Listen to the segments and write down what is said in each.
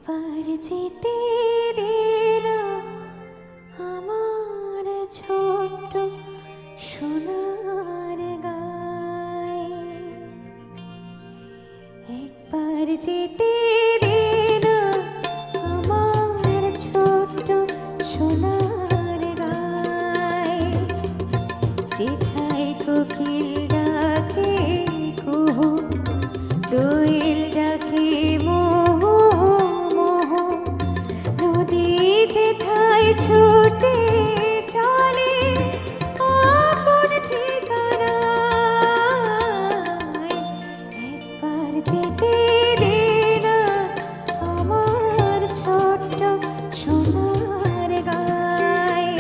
একবার যেতে দে না আমার ছোট্ট সোনার গায়ে, একবার যেতে দে না আমার ছোট্ট সোনার গায়ে, যেথায় কোকিল ডাকে কুহু, দোয়েল ডাকে মোহ মোহ, নদী যেথায় ছুটে চলে আপন ঠিকানায়, একবার যেতে দে না আমার ছোট্ট সোনার গায়ে।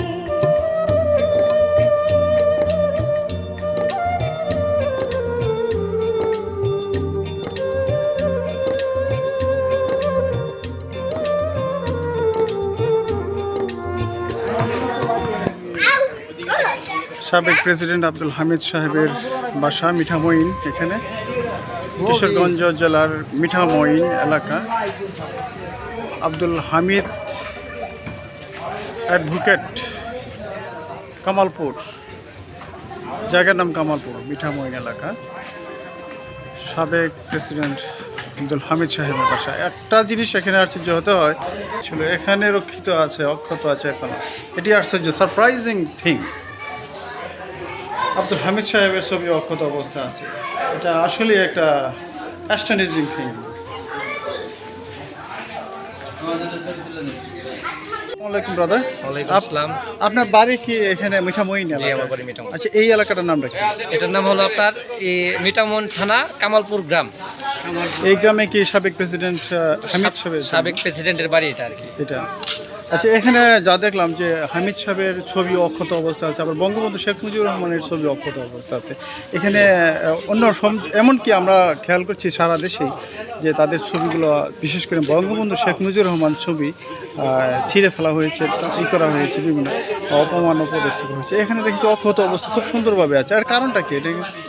সাবেক প্রেসিডেন্ট আব্দুল হামিদ সাহেবের বাসা মিঠামইন, এখানে কিশোরগঞ্জ জেলার মিঠামইন এলাকা। আব্দুল হামিদ অ্যাডভোকেট, কামালপুর, জায়গার নাম কামালপুর, মিঠামইন এলাকা। সাবেক প্রেসিডেন্ট আব্দুল হামিদ সাহেবের বাসা। একটা জিনিস এখানে আশ্চর্য হতে হয় ছিল, এখানে রক্ষিত আছে, অক্ষত আছে এখনো। এটি আশ্চর্য, সারপ্রাইজিং থিং। আব্দুল হামিদ সাহেবের ছবি অক্ষত অবস্থা আছে, এটা আসলে একটা অ্যাস্টনিজিং থিং। আসসালামু আলাইকুম ব্রাদার। ওয়ালাইকুম আসসালাম। আপনার বাড়ি কি এখানে মিঠামইন জি, এলাকা? আমার বাড়ি মিঠামইন। আচ্ছা, এই এলাকাটার নামটা কি? এটার নাম হলো আপনার মিঠামইন থানা, কামালপুর গ্রাম। এই গ্রামে কি সাবেক প্রেসিডেন্ট হামিদ সাহেবের সাবেক প্রেসিডেন্টের বাড়ি এটা আর কি। এটা। আচ্ছা, এখানে যা দেখলাম যে হামিদ সাহেবের ছবি অক্ষত অবস্থা আছে, আবার বঙ্গবন্ধু শেখ মুজিবুর রহমানের ছবি অক্ষত অবস্থা আছে এখানে। অন্য এমনকি আমরা খেয়াল করছি সারা দেশেই যে তাদের ছবিগুলো, বিশেষ করে বঙ্গবন্ধু শেখ মুজিবুর রহমান ছবি ছিঁড়ে ফেলা হয়েছে, ই করা হয়েছে, বিভিন্ন অপমান অপদস্থ হয়েছে। এখানে দেখি অক্ষত অবস্থা খুব সুন্দরভাবে আছে। আর কারণটা কি?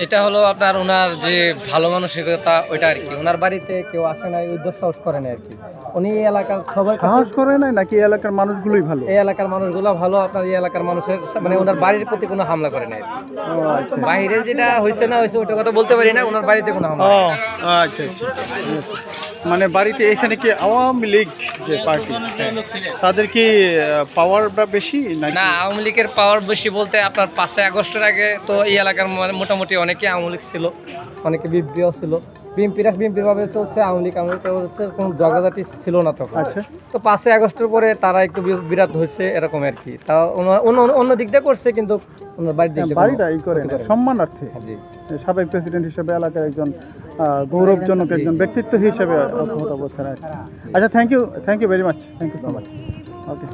এটা হলো আপনার ওনার যে ভালো মানসিকতা, ওইটা আর কি। ওনার বাড়িতে কেউ আসে নাই, ওই দুঃসাহস করে না আর কি। উনি এই এলাকার সবাই সাহস করে নাই নাকি এই এলাকার মানুষগুলোই ভালো? এই এলাকার মানুষগুলো ভালো। আপনার এই এলাকার মানুষের মানে ওনার বাড়ির প্রতি কোনো হামলা করে নাই। বাইরে যেটা হয়েছে না হয়েছে ওইটা কথা বলতে পারি না, ওনার বাড়িতে কোনো হামলা। আচ্ছা আচ্ছা, মানে বাড়িতে এখানে কি আওয়ামী লীগ যে পার্টি, তাদের কি পাওয়ারটা বেশি না? আওয়ামী লীগের পাওয়ার বেশি বলতে আপনার 5 আগস্টের আগে তো এই এলাকার মোটামুটি অনেকে আওয়ামী লীগ ছিল, অনেকে বিএনপিও ছিল। বিএনপির ভাবে চলছে, আওয়ামী লীগ হচ্ছে, কোনো জগাজাতি ছিল না তখন। আচ্ছা, তো 5 আগস্টের পরে তারা একটু বিরাট হয়েছে এরকম আর কি। তা অন্য দিকটা করছে, কিন্তু ওনার বাড়িটা ই করে না, সম্মানার্থে। সাবেক প্রেসিডেন্ট হিসেবে এলাকার একজন গৌরবজনক একজন ব্যক্তিত্ব হিসেবে অবস্থান আছে। আচ্ছা, thank you very much, thank you so much. Okay.